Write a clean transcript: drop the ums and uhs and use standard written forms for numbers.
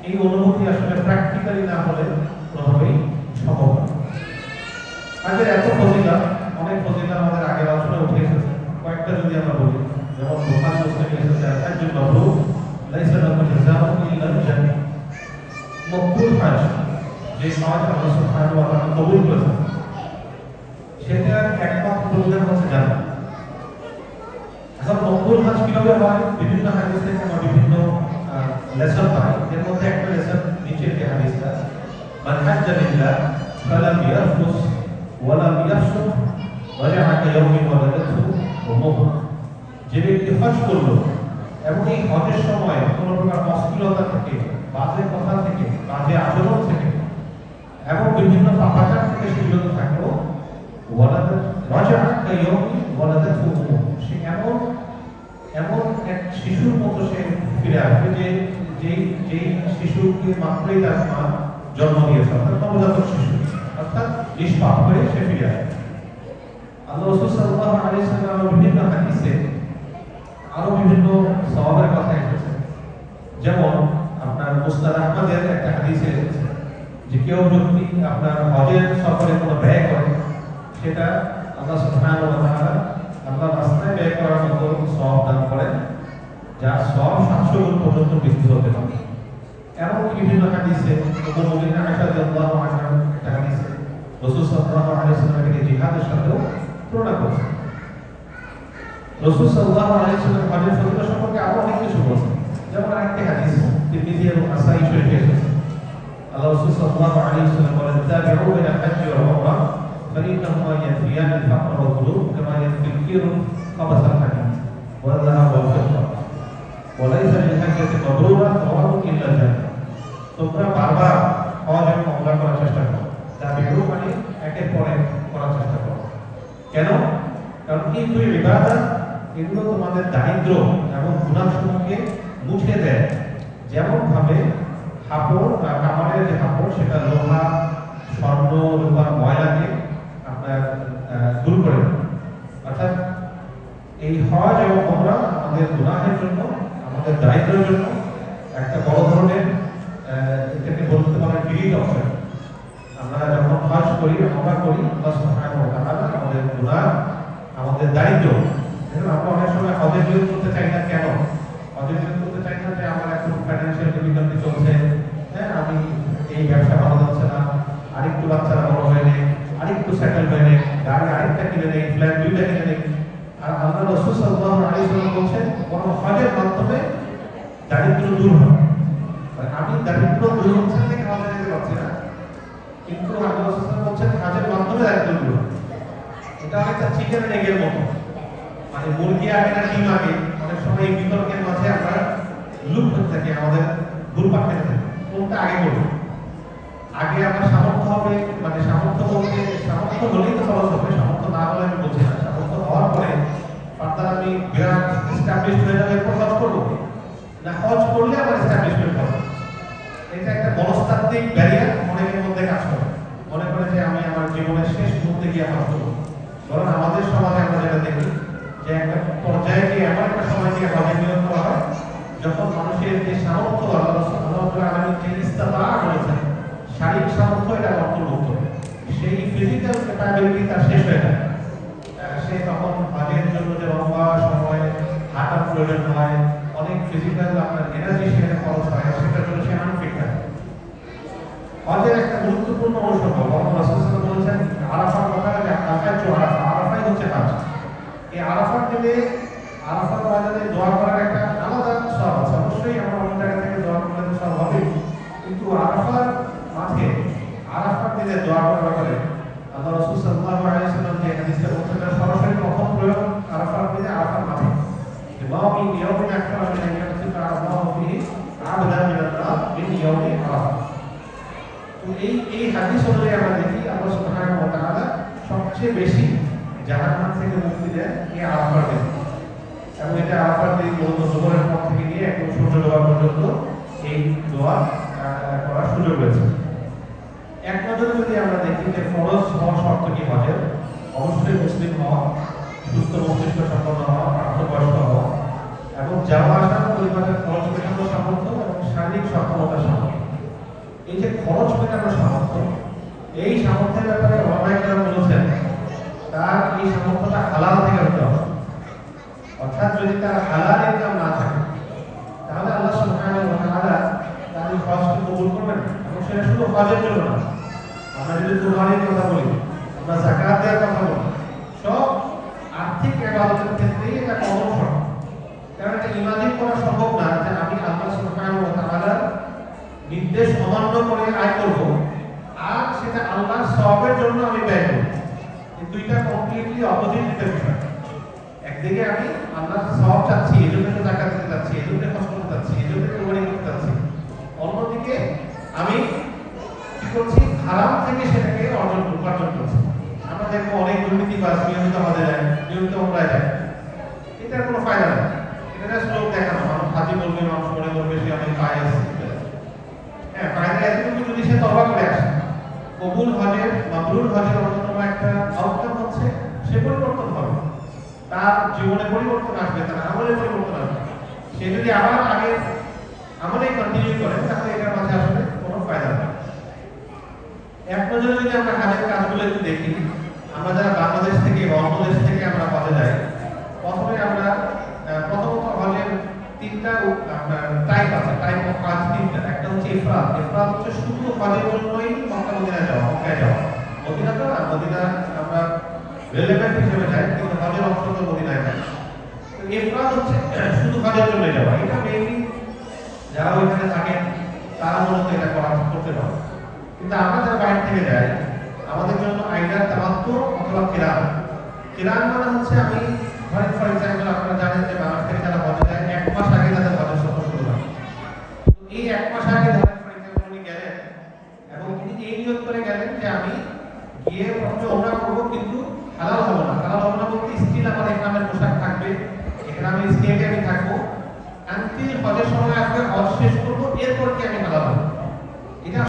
এই অনুভূতি আসলে প্র্যাকটিক্যালি না হলে কোনোভাবেই সম্ভব না। আগের এত ফজিলত, অনেক ফজিলত আমাদের আগের আলোচনায় উঠে এসেছে। কয়েকটা যদি আমরা বলি, যেমন বুখারী মুসলিমে এসেছে হাজ্জুল মাবরুর লাইসা লাহু জাযাউন ইল্লাল জান্নাহ। মকবুল হজ, যে হজ আল্লাহ সুবহানাহু ওয়া তাআলা কবুল করেছেন, সেটার একমাত্র প্রয়োজন হচ্ছে জান্নাত। এখন মকবুল হজ কিভাবে হয়? বিভিন্ন হাদিস থেকে আমরা বিভিন্ন লেসন পাই। এর মধ্যে একটা লেসন নিচের যে হাদিসটা, মান হাজ্জা লিল্লাহ ফালাম ইয়ারফুস ওয়ালাম ইয়াফসুক রাজা'a কায়াউমি ওয়ালাদাতহু উম্মুহু। যে ব্যক্তি হজ করলো এবং এই হজের সময় কোনো প্রকার অশ্লীলতা থেকে, বাজে কথা থেকে, বাজে আচরণ থেকে এবং বিভিন্ন পাপাচার থেকে সে বিরত থাকলো, রাজা'a কায়াউমি ওয়ালাদাতহু উম্মুহু, সে এমন এক শিশুর মতো সে ফিরে আসবে যে যেই শিশুকে মাত্রই তার মা জন্ম দিয়েছে, অর্থাৎ নবজাতক শিশু, অর্থাৎ নিষ্পাপ হয়ে সে ফিরে আসবে। আল্লাহ রাসূল সাল্লাল্লাহু আলাইহি ওয়াসাল্লাম বিভিন্ন হাদিসে আরো বিভিন্ন সওয়াবের কথা এসেছে। যেমন আপনার মুসনাদ আহমদের একটা হাদিসে এসেছে যে কেউ যদি আপনার হজের সফরে কোনো ব্যয় করে, সেটা আল্লাহ সুবহানাহু ওয়া তাআলা আল্লাহর রাস্তায় ব্যয় করার মতো সওয়াব দান করেন, যার সওয়াব 700 গুণ পর্যন্ত বৃদ্ধি হতে পারে। এমনকি বিভিন্ন হাদিসে উম্মুল মুমিনিন আয়েশা রাদিয়াল্লাহু আনহা একটা হাদিসে রাসূল সাল্লাল্লাহু আলাইহি ওয়াসাল্লাম এটাকে জিহাদের সাথেও তুলনা করেছেন। রাসূল সাল্লাল্লাহু আলাইহি ওয়াসাল্লাম হজের ফজিলত সম্পর্কে আরো অনেক কিছু বলেছেন। যেমন আরেকটি হাদিস তিরমিজি এবং নাসাঈ শরীফে এসেছে। আল্লাহ রাসূল সাল্লাল্লাহু আলাইহি ওয়াসাল্লাম বলেন, তাবিউ বাইনা হাজ্জি ওয়াল উমরাহ ফাইন্নাহুমা ইয়ানফিয়ান আল-ফাকর ওয়াল যুনুব কামা ইয়ানফি আল-কিরু খাবাসাল হাদিদ ওয়াল যাহাব ওয়াল ফিদ্দা ওয়া লাইসা লিল হাজ্জাতি মাবরুরা সাওয়াবুন ইল্লা জান্নাহ। তোমরা বারবার হজ এবং উমরা করার চেষ্টা করো। তাবিউ মানে একের পর এক করার চেষ্টা করো। কেন? কারণ এই দুই ইবাদত, এগুলো তোমাদের দারিদ্র এবং গুনাহসমূহকে মুছে দেয়। যেমন ভাবে হাপড় বা কামারের যে হাপড়, সেটা লোহা, স্বর্ণ, রূপার ময়লাকে আপনার দূর করে দেয়। অর্থাৎ এই হজ এবং উমরা আমাদের গুনাহের জন্য, আমাদের দারিদ্রের জন্য একটা বড় ধরনের এটাকে বলতে পারেন ডিলিট অপশন। আমরা যখন হজ করি, উমরা করি, আল্লাহ সুবহানাহু ওয়া তাআলা আমাদের গুনাহ, আমাদের দারিদ্র, আমরা অনেক সময় হজের নিয়ত করতে চাই না। কেন হজের নিয়ত করতে চাই না? যে আমার এখন ফাইন্যান্সিয়াল ডিফিকাল্টি চলছে, হ্যাঁ, আমি এই ব্যবসা ভালো যাচ্ছে না, আরেকটু বাচ্চারা বড় হয়ে নেই, আরেকটু সেটেল হয়ে নেই, গাড়ি আরেকটা কিনে নেই, ফ্ল্যাট 2টা কিনে নেই। আর আল্লাহ রাসূল সাল্লাল্লাহু আলাইহি ওয়াসাল্লাম বলছেন, বরং হজের মাধ্যমে দারিদ্র দূর হয়। আমি দারিদ্র দূর হচ্ছে থেকে হজে যেতে পারছি না, কিন্তু আল্লাহ রাসূল বলছেন হজের মাধ্যমে দারিদ্র দূর হয়। এটা একটা চিকেন এগের মতো, মানে মুরগি আগে না ডিম আগে। অনেক সময় এই বিতর্কের মাঝে আমরা লুপ হতে থাকি, আমাদের ঘুরপাক খেতে থাকি, কোনটা আগে করবো। আগে আমার সামর্থ্য হবে, মানে সামর্থ্য বলতে সামর্থ্য হলেই তো খরচ হবে, সামর্থ্য না হলে আমি বলছি না। সামর্থ্য হওয়ার পরে ফার্দার আমি বিরাট এস্টাবলিশড হয়ে যাবে, এরপর হজ করবো না, হজ করলে আমার এস্টাবলিশমেন্ট হবে। এটা একটা মনস্তাত্ত্বিক ব্যারিয়ার অনেকের মধ্যে কাজ করে, মনে করে যে আমি আমার জীবনের শেষ মুহূর্তে গিয়ে হজ করবো। কারণ আমাদের সমাজে আমরা যেটা দেখি যে একটা পর্যায়ে গিয়ে এমন একটা সময় গিয়ে হজের নিয়ত করা হয় যখন মানুষের যে সামর্থ্য, আল্লাহ যে ইস্তাতা বলেছেন শারীরিক সামর্থ্য, এটা অন্তর্ভুক্ত, সেই ফিজিক্যাল ক্যাপাবিলিটি তার শেষ হয়ে যায়। সে তখন হজের জন্য যে লম্বা সময় হাঁটার প্রয়োজন হয়, অনেক ফিজিক্যাল আপনার এনার্জি সেখানে খরচ হয়, সেটার জন্য সে আনফিট থাকে। হজের একটা গুরুত্বপূর্ণ অংশ রাসূল বলেছেন, আরাফার কথা, যে আরাফাই হচ্ছে হজ। এই আরাফার দিনে, আরাফার ময়দানে দোয়া করার একটা আলাদা সওয়াব আছে। অবশ্যই আমরা অন্য জায়গা থেকে দোয়া করলে সওয়াব হবে, কিন্তু আরাফার মাঠে, আরাফার দিনে দোয়া করার ব্যাপারে আল্লাহ রাসূল সাল্লাল্লাহু আলাইহি ওয়াসাল্লাম যে হাদিসটা বলছেন, তার সরাসরি প্রথম প্রয়োগ আরাফার দিনে, আরাফার মাঠে। বাকি ইয়াউমিন আকসার মিন আইয়াতিকা আল্লাহু ফিহি আবদান মিনান নার মিন ইয়াউমি আরাফা। তো এই হাদিস অনুযায়ী আমরা দেখি আল্লাহ সুবহানাহু ওয়া তাআলা সবচেয়ে বেশি জাহান্নাম থেকে মুক্তি দেন এই আরাফার দিনে। এবং এটা আরাফার দিন মূলত জোহরের পর থেকে নিয়ে একদম সূর্য ডোবা পর্যন্ত এই দোয়া করার সুযোগ রয়েছে। এক নজরে যদি আমরা দেখি যে ফরজ হওয়ার শর্ত কি হজের, অবশ্যই মুসলিম হওয়া, সুস্থ মস্তিষ্ক সম্পন্ন হওয়া, প্রাপ্তবয়স্ক হওয়া এবং যাওয়া আসার পরিবারের খরচ মেটানোর সামর্থ্য এবং শারীরিক সক্ষমতার সামর্থ্য। এই যে খরচ মেটানোর সামর্থ্য, এই সামর্থ্যের ব্যাপারে ওলামায়ে বলেছেন তার এই সামর্থ্যটা হালাল থেকে হতে হবে। অর্থাৎ যদি তার হালাল ইনকাম না থাকে তাহলে আল্লাহ সুবহানাহু ওয়া তাআলা তার এই হজকে কবুল করবেন না। এবং সেটা শুধু হজের জন্য না, আমরা যদি কুরবানির কথা বলি, আমরা যাকাত দেওয়ার কথা বলি, সব আর্থিক ইবাদতের ক্ষেত্রেই এটা কমন শর্ত। কারণ এটা ইমাজিন করা সম্ভব না যে আমি আল্লাহ সুবহানাহু ওয়া তাআলার নির্দেশ অমান্য করে আয় করব আর সেটা আল্লাহর সওয়াবের জন্য আমি ব্যয় করব। এই দুইটা কমপ্লিটলি অপোজিট দুটো বিষয়। একদিকে আমি আল্লাহর সওয়াব চাচ্ছি, এজন্য যাকাত দিতে চাচ্ছি, এজন্য খরচ করতে চাচ্ছি, এজন্য কুরবানি করতে চাচ্ছি। অন্যদিকে আমি কি করছি, হারাম থেকে সেটাকে উপার্জন করছি। আমরা দেখবো অনেক দুর্নীতিবাজ নিয়মিত হজে যায়, নিয়মিত উমরায় যায়, এটার কোনো ফায়দা নেই। এটা জাস্ট লোক দেখানো, মানুষ হাজি বলবে, মানুষ মনে করবে সে অনেক পায় আছে। হ্যাঁ, ফায়দা এতটুকু যদি সে তওবা করে আসে। কবুল হজের, মাবরুর হজের অন্যতম একটা আউটকাম হচ্ছে সে পরিবর্তন হবে, তার জীবনে পরিবর্তন আসবে, তার আমলে পরিবর্তন আসবে। সে যদি আবার আগে আমলে কন্টিনিউ করে তাহলে এটার মাঝে আসলে কোনো ফায়দা নেই। এক নজরে যদি আমরা হজের কাজগুলো একটু দেখি, আমরা যারা বাংলাদেশ থেকে বা অন্য দেশ থেকে আমরা হজে যাই, প্রথমে আমরা প্রথমত হজের তিনটা আপনার টাইপ আছে, টাইপ অফ হজ তিনটা। একটা হচ্ছে ইফরাদ। ইফরাদ হচ্ছে শুধু হজের জন্যই মক্কা মদিনায় যাওয়া, মক্কায় যাওয়া। মদিনা তো না, মদিনা আমরা রিলেভেন্ট হিসেবে যাই, কিন্তু হজের অংশ তো মদিনায় যায়। তো ইফরাদ হচ্ছে শুধু হজের জন্য যাওয়া। এটা মেইনলি যারা ওইখানে থাকেন তারা মূলত এটা করতে পারে। কিন্তু আমরা যারা বাইরে থেকে যাই, আমাদের জন্য আইডার তামাত্তু অথবা কিরান। কিরান মানে হচ্ছে আমি ধরেন ফর এক্সাম্পল আপনারা জানেন যে বাংলাদেশ থেকে যারা হজে যায় 1 মাস আগে তাদের হজের সফর শুরু হয়। তো এই 1 মাস আগে ধরেন ফর এক্সাম্পল উনি গেলেন এবং তিনি এই নিয়ত করে গেলেন যে আমি গিয়ে প্রথমে ওমরা করব, কিন্তু হালাল হবো না। হালাল হবো না বলতে স্টিল আমার ইহরামের পোশাক থাকবে, ইহরামের স্টেজে আমি থাকবো, আনটিল হজের সময় আসবে, হজ শেষ করবো, এরপর কি আমি হালাল হবো।